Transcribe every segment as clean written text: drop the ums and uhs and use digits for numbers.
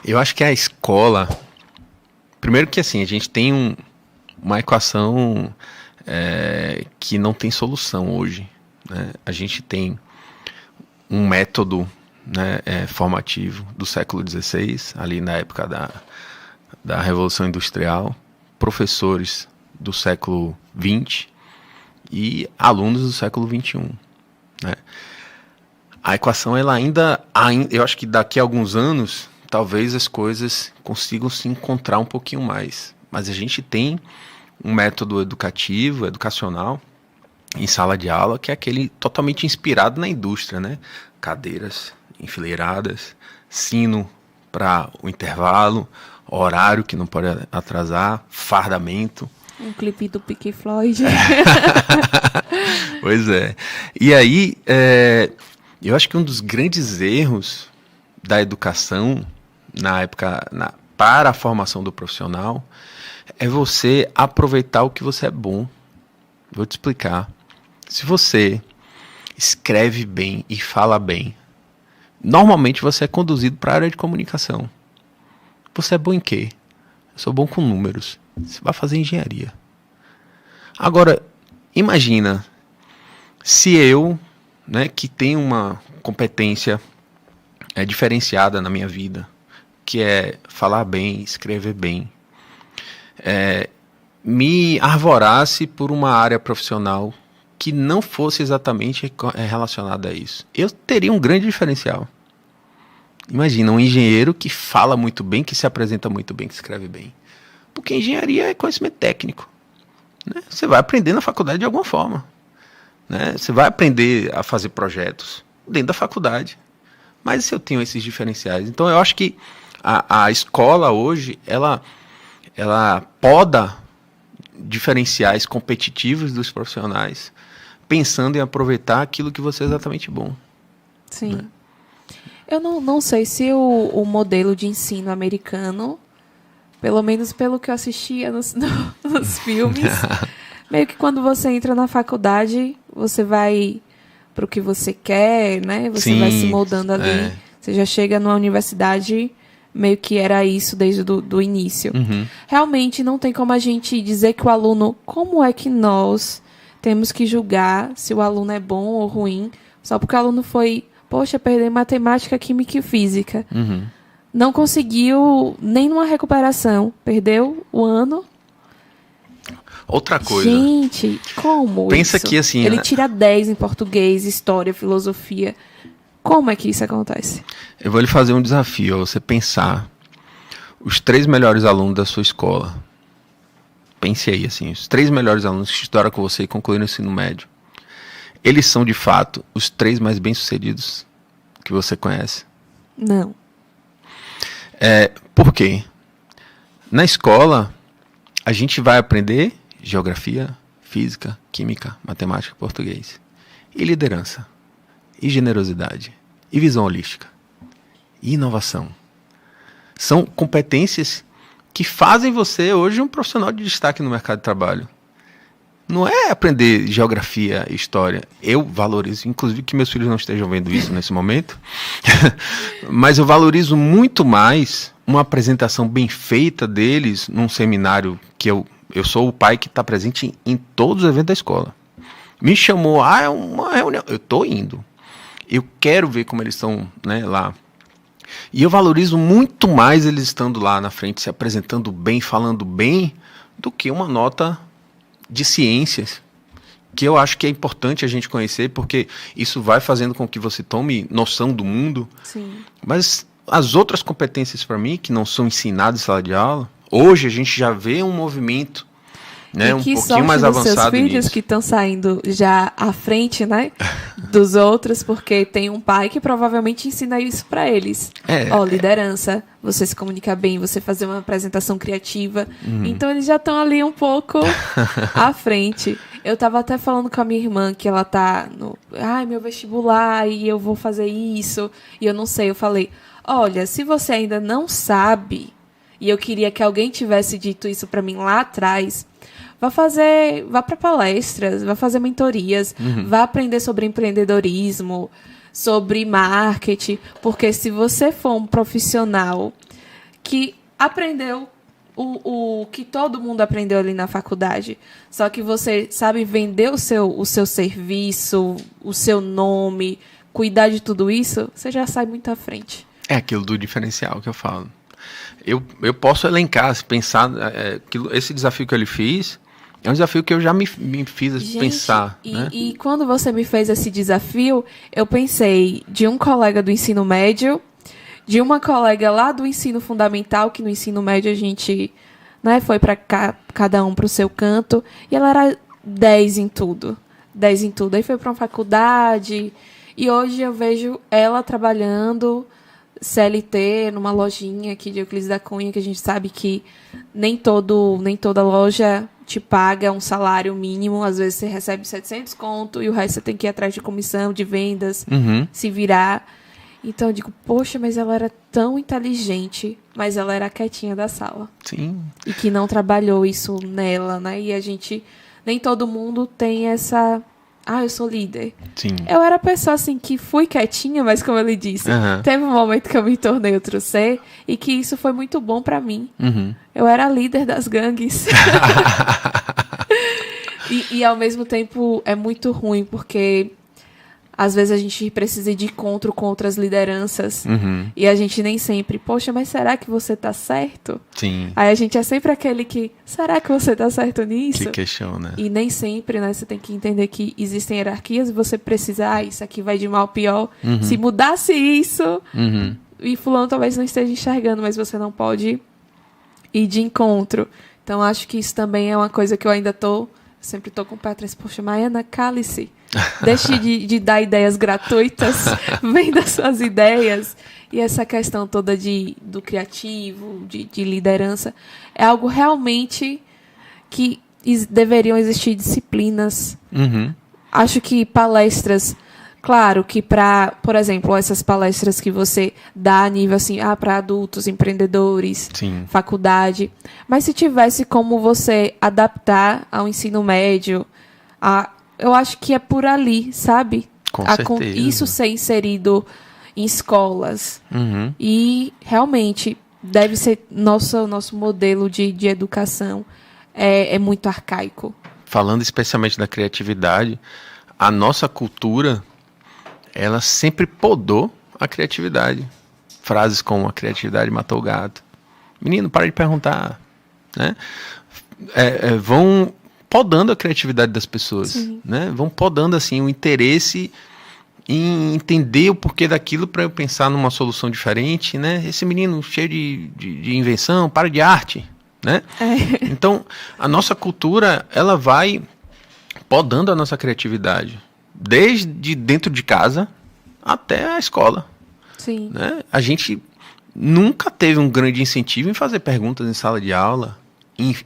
Eu acho que a escola... Primeiro que assim, a gente tem uma equação que não tem solução hoje, né? A gente tem um método, né, formativo do século XVI, ali na época da Revolução Industrial, professores do século XX e alunos do século XXI, né? A equação, ela ainda, eu acho que daqui a alguns anos, talvez as coisas consigam se encontrar um pouquinho mais. Mas a gente tem um método educativo, educacional, em sala de aula, que é aquele totalmente inspirado na indústria, né? Cadeiras enfileiradas, sino para o intervalo, horário que não pode atrasar, fardamento. Um clipe do Pink Floyd. Pois é. E aí, eu acho que um dos grandes erros da educação, na época, para a formação do profissional, é você aproveitar o que você é bom. Vou te explicar. Se você escreve bem e fala bem, normalmente você é conduzido para a área de comunicação. Você é bom em quê? Eu sou bom com números. Você vai fazer engenharia. Agora, imagina se eu, né, que tenho uma competência diferenciada na minha vida, que é falar bem, escrever bem, me arvorasse por uma área profissional que não fosse exatamente relacionada a isso. Eu teria um grande diferencial. Imagina, um engenheiro que fala muito bem, que se apresenta muito bem, que escreve bem. Porque engenharia é conhecimento técnico, né? Você vai aprender na faculdade de alguma forma, né? Você vai aprender a fazer projetos dentro da faculdade. Mas se eu tenho esses diferenciais, então eu acho que a escola hoje, ela poda diferenciais competitivos dos profissionais, pensando em aproveitar aquilo que você é exatamente bom. Sim. Né? Eu não sei se o modelo de ensino americano, pelo menos pelo que eu assistia nos filmes, meio que quando você entra na faculdade, você vai para o que você quer, né? Você Sim, vai se moldando ali. Você já chega numa universidade, meio que era isso desde do início. Uhum. Realmente não tem como a gente dizer que o aluno... Como é que nós temos que julgar se o aluno é bom ou ruim, só porque o aluno foi... Poxa, perdeu matemática, química e física. Uhum. Não conseguiu nem numa recuperação. Perdeu o ano. Outra coisa. Gente, como Pensa isso? Que assim... Ele tira 10 em português, história, filosofia. Como é que isso acontece? Eu vou lhe fazer um desafio. Você pensar os 3 melhores alunos da sua escola. Pense aí, assim. Os 3 melhores alunos que estudaram com você e concluíram o ensino médio. Eles são, de fato, os 3 mais bem-sucedidos que você conhece? Não. Por quê? Na escola, a gente vai aprender geografia, física, química, matemática, português. E liderança. E generosidade. E visão holística. E inovação. São competências que fazem você, hoje, um profissional de destaque no mercado de trabalho. Não é aprender geografia e história. Eu valorizo, inclusive que meus filhos não estejam vendo isso nesse momento, mas eu valorizo muito mais uma apresentação bem feita deles num seminário que eu sou o pai que está presente em todos os eventos da escola. Me chamou, é uma reunião. Eu estou indo. Eu quero ver como eles estão, né, lá. E eu valorizo muito mais eles estando lá na frente, se apresentando bem, falando bem, do que uma nota de ciências, que eu acho que é importante a gente conhecer, porque isso vai fazendo com que você tome noção do mundo. Sim. Mas as outras competências, para mim, que não são ensinadas em sala de aula, hoje a gente já vê um movimento, né, um pouquinho mais avançado seus filhos nisso. Que estão saindo já à frente, né, dos outros, porque tem um pai que provavelmente ensina isso para eles. Liderança, você se comunicar bem, você fazer uma apresentação criativa. Então eles já estão ali um pouco à frente. Eu estava até falando com a minha irmã que ela tá no... meu vestibular, e eu vou fazer isso, e eu não sei. Eu falei, olha, se você ainda não sabe, e eu queria que alguém tivesse dito isso para mim lá atrás... Vá para palestras, vá fazer mentorias, vá aprender sobre empreendedorismo, sobre marketing, porque se você for um profissional que aprendeu o que todo mundo aprendeu ali na faculdade. Só que você sabe vender o seu serviço, o seu nome, cuidar de tudo isso, você já sai muito à frente. É aquilo do diferencial que eu falo. Eu posso elencar, pensar, esse desafio que ele fez, é um desafio que eu já me fiz pensar. Né? E quando você me fez esse desafio, eu pensei de um colega do ensino médio, de uma colega lá do ensino fundamental, que no ensino médio a gente, né, foi para cada um para o seu canto, e ela era 10 em tudo. 10 em tudo. Aí foi para uma faculdade, e hoje eu vejo ela trabalhando CLT numa lojinha aqui de Euclides da Cunha, que a gente sabe que nem toda loja te paga um salário mínimo. Às vezes você recebe 700 conto e o resto você tem que ir atrás de comissão, de vendas, se virar. Então eu digo, poxa, mas ela era tão inteligente, mas ela era a quietinha da sala. Sim. E que não trabalhou isso nela, né? E a gente, nem todo mundo tem essa... eu sou líder. Sim. Eu era a pessoa, assim, que fui quietinha, mas como ele disse, teve um momento que eu me tornei outro ser e que isso foi muito bom pra mim. Eu era a líder das gangues. e ao mesmo tempo é muito ruim, porque às vezes a gente precisa ir de encontro com outras lideranças e a gente nem sempre, poxa, mas será que você tá certo? Sim. Aí a gente é sempre aquele que, será que você tá certo nisso? Que questiona. E nem sempre, né? Você tem que entender que existem hierarquias e você precisa, isso aqui vai de mal a pior. Se mudasse isso, e fulano talvez não esteja enxergando, mas você não pode ir de encontro. Então acho que isso também é uma coisa que eu ainda sempre tô com o pé atrás. Poxa, Maiana, cale-se. Deixe de dar ideias gratuitas, venda suas ideias. E essa questão toda do criativo, de liderança, é algo realmente que deveriam existir disciplinas. Acho que palestras, claro que por exemplo, essas palestras que você dá a nível assim, para adultos, empreendedores, Sim. faculdade, mas se tivesse como você adaptar ao ensino médio, eu acho que é por ali, sabe? Com certeza. Isso ser inserido em escolas. E realmente deve ser nosso modelo de educação é muito arcaico. Falando especialmente da criatividade, a nossa cultura, ela sempre podou a criatividade. Frases como a criatividade matou o gato. Menino, para de perguntar. Né? Vão podando a criatividade das pessoas, né? Vão podando assim o interesse em entender o porquê daquilo para eu pensar numa solução diferente, né? Esse menino cheio de invenção, para de arte, né? Então, a nossa cultura, ela vai podando a nossa criatividade, desde dentro de casa até a escola. Sim. Né? A gente nunca teve um grande incentivo em fazer perguntas em sala de aula,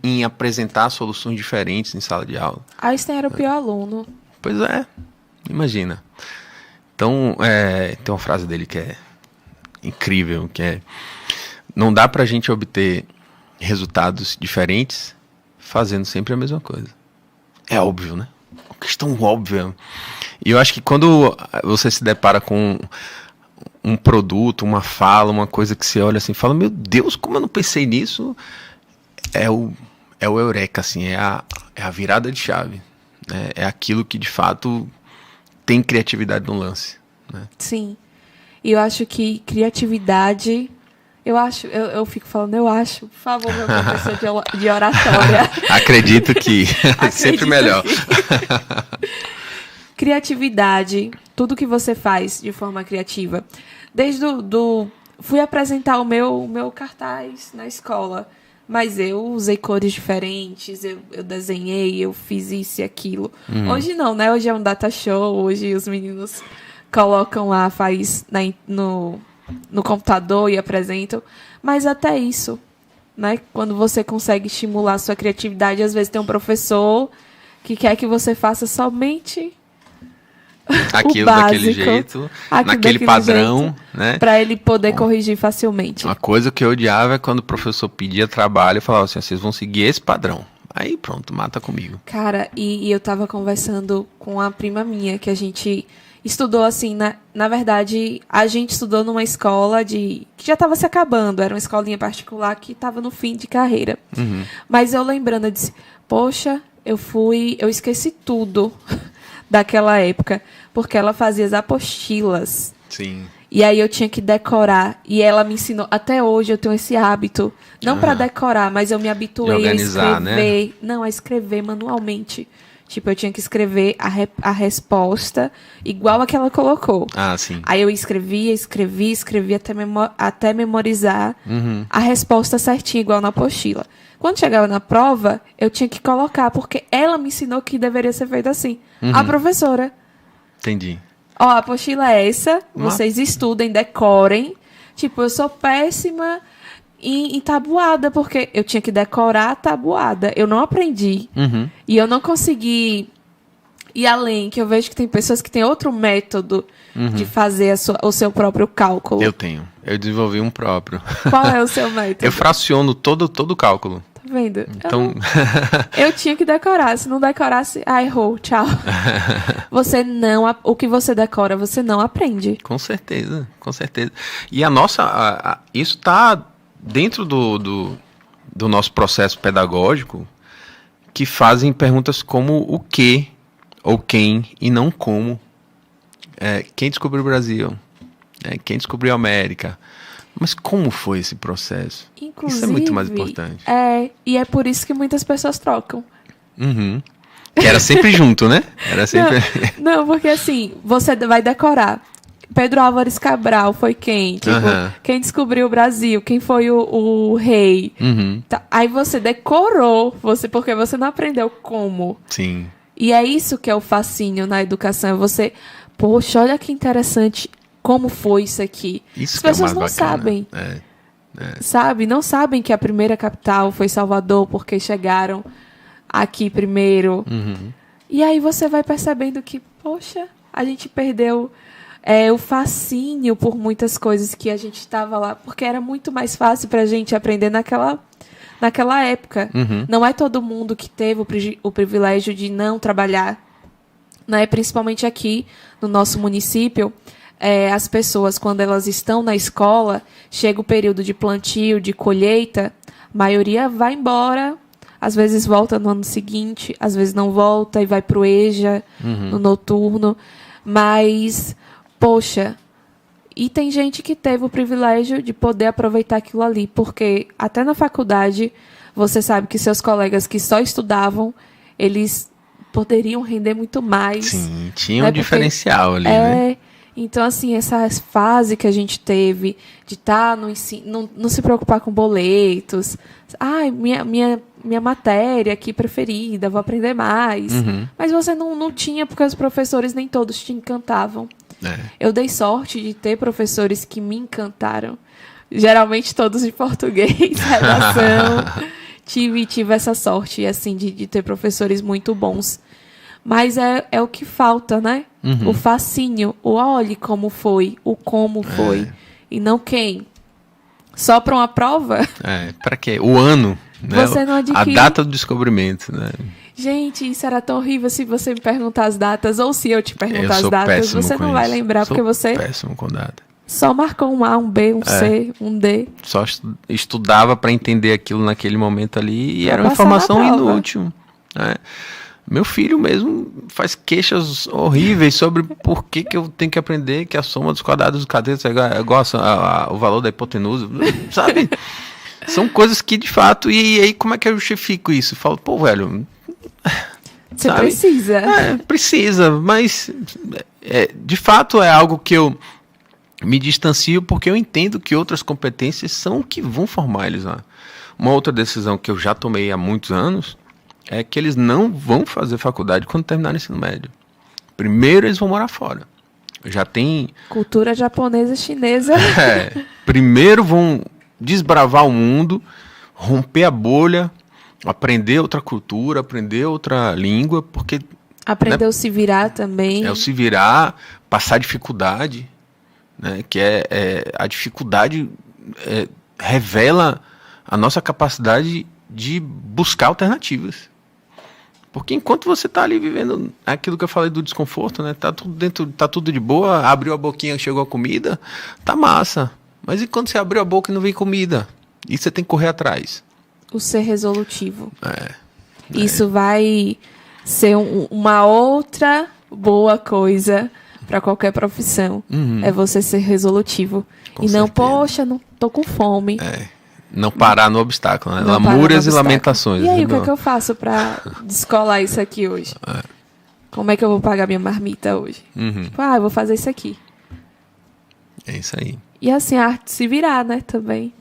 em apresentar soluções diferentes em sala de aula. Einstein era o pior aluno. Pois é, imagina. Então, tem uma frase dele que é incrível, que é: não dá pra gente obter resultados diferentes fazendo sempre a mesma coisa. É óbvio, né? Uma questão óbvia. E eu acho que quando você se depara com um produto, uma fala, uma coisa que você olha assim e fala, meu Deus, como eu não pensei nisso, é o eureka, assim, é a virada de chave, né? É aquilo que de fato tem criatividade no lance, né? Sim. E eu acho que criatividade, eu fico falando, por favor, meu professor de oratória. Acredito que sempre melhor. Criatividade, tudo que você faz de forma criativa. Desde fui apresentar o meu cartaz na escola, mas eu usei cores diferentes, eu desenhei, eu fiz isso e aquilo. Hoje não, né? Hoje é um data show, hoje os meninos colocam lá, faz no computador e apresentam. Mas até isso, né? Quando você consegue estimular a sua criatividade, às vezes tem um professor que quer que você faça somente aquilo o básico, daquele jeito, naquele padrão, né? Para ele poder corrigir facilmente. Uma coisa que eu odiava é quando o professor pedia trabalho e falava assim, vocês vão seguir esse padrão. Aí pronto, mata comigo. Cara, e eu tava conversando com a prima minha, que a gente estudou assim, na verdade, a gente estudou numa escola que já estava se acabando, era uma escolinha particular que estava no fim de carreira. Mas eu lembrando, eu disse, poxa, eu esqueci tudo daquela época, porque ela fazia as apostilas. Sim. E aí eu tinha que decorar, e ela me ensinou, até hoje eu tenho esse hábito, não para decorar, mas eu me habituei organizar, a escrever, né? não, a escrever manualmente. Tipo, eu tinha que escrever a resposta igual a que ela colocou. Ah, sim. Aí eu escrevia até memorizar a resposta certinha, igual na apostila. Quando chegava na prova, eu tinha que colocar, porque ela me ensinou que deveria ser feito assim. A professora. Entendi. Ó, a apostila é essa, vocês estudem, decorem. Tipo, eu sou péssima em tabuada, porque eu tinha que decorar a tabuada. Eu não aprendi. E eu não consegui ir além, que eu vejo que tem pessoas que têm outro método de fazer o seu próprio cálculo. Eu tenho. Eu desenvolvi um próprio. Qual é o seu método? Eu fraciono todo o cálculo. Tá vendo? Então... eu tinha que decorar. Se não decorasse, errou, tchau. O que você decora, você não aprende. Com certeza, com certeza. E isso está dentro do nosso processo pedagógico, que fazem perguntas como o que, ou quem, e não como. Quem descobriu o Brasil? Quem descobriu a América? Mas como foi esse processo? Inclusive, isso é muito mais importante. E é por isso que muitas pessoas trocam. Que era sempre junto, né? Era sempre... Não, porque assim, você vai decorar. Pedro Álvares Cabral foi quem? Tipo, quem descobriu o Brasil? Quem foi o rei? Tá, aí você decorou, porque você não aprendeu como. Sim. E é isso que é o fascínio na educação. Você, poxa, olha que interessante como foi isso aqui. Isso as pessoas não sabem. Sabe? Não sabem que a primeira capital foi Salvador porque chegaram aqui primeiro. E aí você vai percebendo que, poxa, a gente perdeu o fascínio por muitas coisas que a gente estava lá, porque era muito mais fácil pra gente aprender naquela época. Não é todo mundo que teve o privilégio de não trabalhar, né? Principalmente aqui no nosso município. As pessoas, quando elas estão na escola, chega o período de plantio, de colheita, a maioria vai embora, às vezes volta no ano seguinte, às vezes não volta e vai pro EJA, no noturno. Mas, poxa, e tem gente que teve o privilégio de poder aproveitar aquilo ali, porque até na faculdade, você sabe que seus colegas que só estudavam, eles poderiam render muito mais. Sim, tinha um diferencial ali, né? Então, assim, essa fase que a gente teve de estar no ensino, não se preocupar com boletos. Minha matéria aqui preferida, vou aprender mais. Mas você não tinha, porque os professores nem todos te encantavam. Eu dei sorte de ter professores que me encantaram. Geralmente todos de português, redação. Tive essa sorte, assim, de ter professores muito bons. Mas é o que falta, né? O fascínio, o olhe como foi, o como foi. E não quem. Só para uma prova? Para quê? O ano, né? Você não adquire. A data do descobrimento, né? Gente, isso era tão horrível se você me perguntar as datas, ou se eu te perguntar as datas, você não vai lembrar, porque você péssimo com data. Só marcou um A, um B, um C, um D. Só estudava para entender aquilo naquele momento ali e era uma informação inútil, né? Meu filho mesmo faz queixas horríveis sobre por que eu tenho que aprender que a soma dos quadrados dos catetos é igual ao valor da hipotenusa, sabe? São coisas que, de fato, e aí como é que eu justifico isso? Eu falo, pô, velho... Você sabe? Precisa. Precisa, mas de fato é algo que eu me distancio porque eu entendo que outras competências são o que vão formar eles lá. Uma outra decisão que eu já tomei há muitos anos é que eles não vão fazer faculdade quando terminarem o ensino médio. Primeiro eles vão morar fora. Já tem... Cultura japonesa, chinesa. Primeiro vão desbravar o mundo, romper a bolha, aprender outra cultura, aprender outra língua, porque... Aprender o se virar também. O se virar, passar dificuldade, né? Que a dificuldade revela a nossa capacidade de buscar alternativas. Porque enquanto você tá ali vivendo aquilo que eu falei do desconforto, né? Tá tudo dentro, tá tudo de boa, abriu a boquinha, chegou a comida, tá massa. Mas e quando você abriu a boca e não vem comida? E você tem que correr atrás. O ser resolutivo. Isso vai ser uma outra boa coisa para qualquer profissão. É você ser resolutivo. Com e não, certeza. poxa, não tô com fome. Não parar no obstáculo, né? Lamúrias e lamentações. E aí, o que eu faço para descolar isso aqui hoje? Como é que eu vou pagar minha marmita hoje? Tipo, eu vou fazer isso aqui. É isso aí. E assim, a arte se virar, né, também.